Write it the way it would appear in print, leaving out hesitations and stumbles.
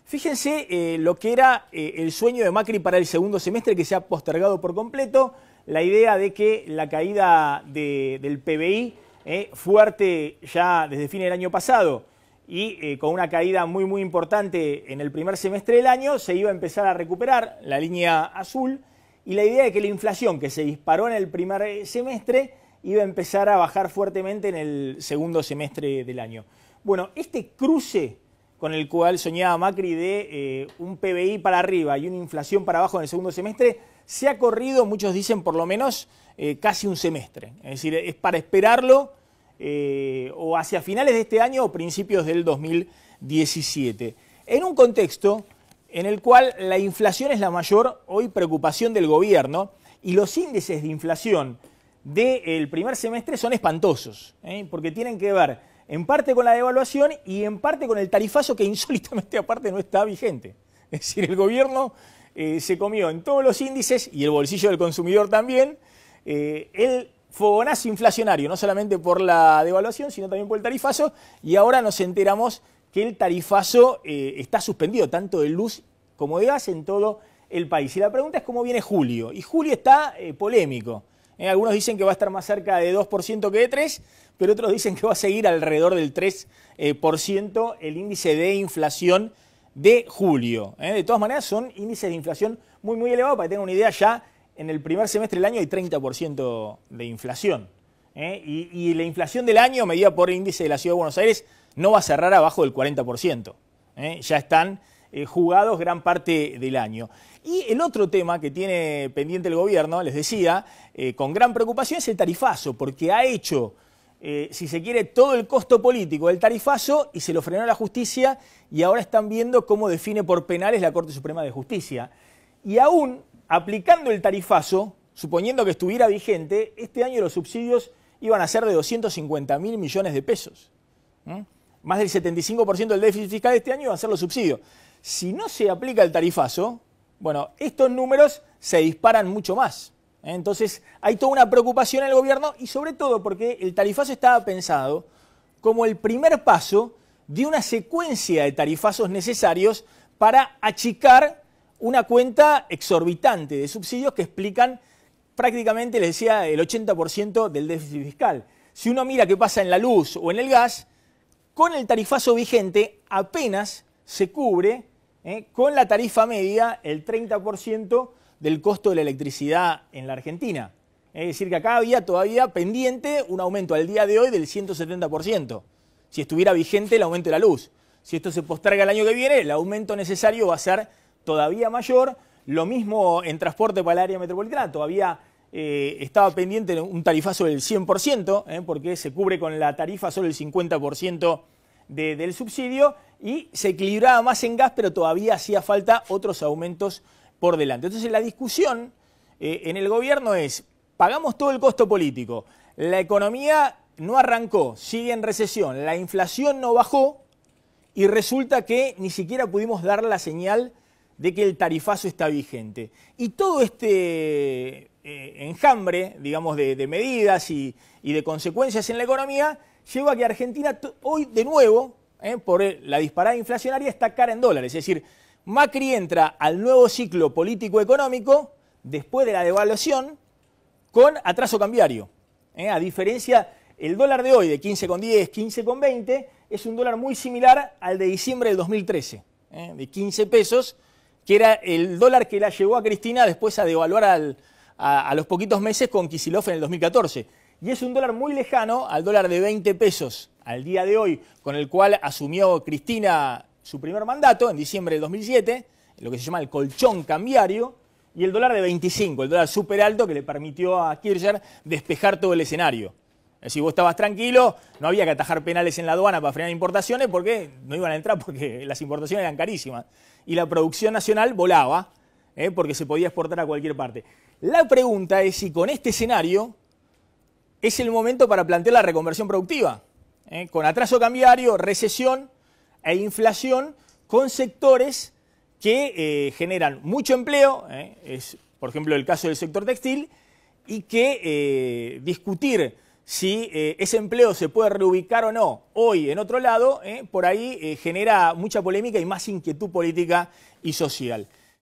Fíjense lo que era el sueño de Macri para el segundo semestre, que se ha postergado por completo. La idea de que la caída del PBI fuerte ya desde fin del año pasado y con una caída muy importante en el primer semestre del año, se iba a empezar a recuperar la línea azul, y la idea de que la inflación que se disparó en el primer semestre iba a empezar a bajar fuertemente en el segundo semestre del año. Bueno, este cruce con el cual soñaba Macri de un PBI para arriba y una inflación para abajo en el segundo semestre, se ha corrido, muchos dicen por lo menos, casi un semestre. Es decir, es para esperarlo o hacia finales de este año o principios del 2017. En un contexto en el cual la inflación es la mayor hoy preocupación del gobierno y los índices de inflación del primer semestre son espantosos, porque tienen que ver en parte con la devaluación y en parte con el tarifazo que insólitamente aparte no está vigente. Es decir, el gobierno se comió en todos los índices, y el bolsillo del consumidor también, el fogonazo inflacionario, no solamente por la devaluación, sino también por el tarifazo, y ahora nos enteramos que el tarifazo está suspendido, tanto de luz como de gas, en todo el país. Y la pregunta es cómo viene julio, y julio está polémico. Algunos dicen que va a estar más cerca de 2% que de 3%, pero otros dicen que va a seguir alrededor del 3% el índice de inflación de julio. De todas maneras, son índices de inflación muy elevados. Para que tengan una idea, ya en el primer semestre del año hay 30% de inflación. Y la inflación del año, medida por el índice de la Ciudad de Buenos Aires, no va a cerrar abajo del 40%. Ya están jugados gran parte del año. Y el otro tema que tiene pendiente el gobierno, les decía, con gran preocupación, es el tarifazo, porque ha hecho, si se quiere, todo el costo político del tarifazo y se lo frenó la justicia, y ahora están viendo cómo define por penales la Corte Suprema de Justicia. Y aún aplicando el tarifazo, suponiendo que estuviera vigente, este año los subsidios iban a ser de 250.000 millones de pesos. Más del 75% del déficit fiscal de este año iban a ser los subsidios. Si no se aplica el tarifazo, bueno, estos números se disparan mucho más. Entonces hay toda una preocupación en el gobierno, y sobre todo porque el tarifazo estaba pensado como el primer paso de una secuencia de tarifazos necesarios para achicar una cuenta exorbitante de subsidios que explican prácticamente, les decía, el 80% del déficit fiscal. Si uno mira qué pasa en la luz o en el gas, con el tarifazo vigente apenas se cubre con la tarifa media el 30% del costo de la electricidad en la Argentina. Es decir, que acá había todavía pendiente un aumento al día de hoy del 170%, si estuviera vigente el aumento de la luz. Si esto se posterga el año que viene, el aumento necesario va a ser todavía mayor. Lo mismo en transporte para el área metropolitana, todavía estaba pendiente un tarifazo del 100%, porque se cubre con la tarifa solo el 50% del subsidio, y se equilibraba más en gas, pero todavía hacía falta otros aumentos por delante. Entonces la discusión en el gobierno es: pagamos todo el costo político, la economía no arrancó, sigue en recesión, la inflación no bajó, y resulta que ni siquiera pudimos dar la señal de que el tarifazo está vigente. Y todo este enjambre, digamos, de medidas y de consecuencias en la economía lleva a que Argentina hoy de nuevo, por la disparada inflacionaria, está cara en dólares. Es decir, Macri entra al nuevo ciclo político-económico después de la devaluación con atraso cambiario. A diferencia, el dólar de hoy de 15,10, 15,20 es un dólar muy similar al de diciembre del 2013, de 15 pesos, que era el dólar que la llevó a Cristina después a devaluar a los poquitos meses con Kicillof en el 2014. Y es un dólar muy lejano al dólar de 20 pesos al día de hoy, con el cual asumió Cristina su primer mandato en diciembre del 2007, lo que se llama el colchón cambiario, y el dólar de 25, el dólar súper alto que le permitió a Kirchner despejar todo el escenario. Es decir, vos estabas tranquilo, no había que atajar penales en la aduana para frenar importaciones porque no iban a entrar, porque las importaciones eran carísimas. Y la producción nacional volaba, porque se podía exportar a cualquier parte. La pregunta es si con este escenario es el momento para plantear la reconversión productiva, con atraso cambiario, recesión e inflación, con sectores que generan mucho empleo, es por ejemplo el caso del sector textil, y que discutir si ese empleo se puede reubicar o no hoy en otro lado, por ahí genera mucha polémica y más inquietud política y social.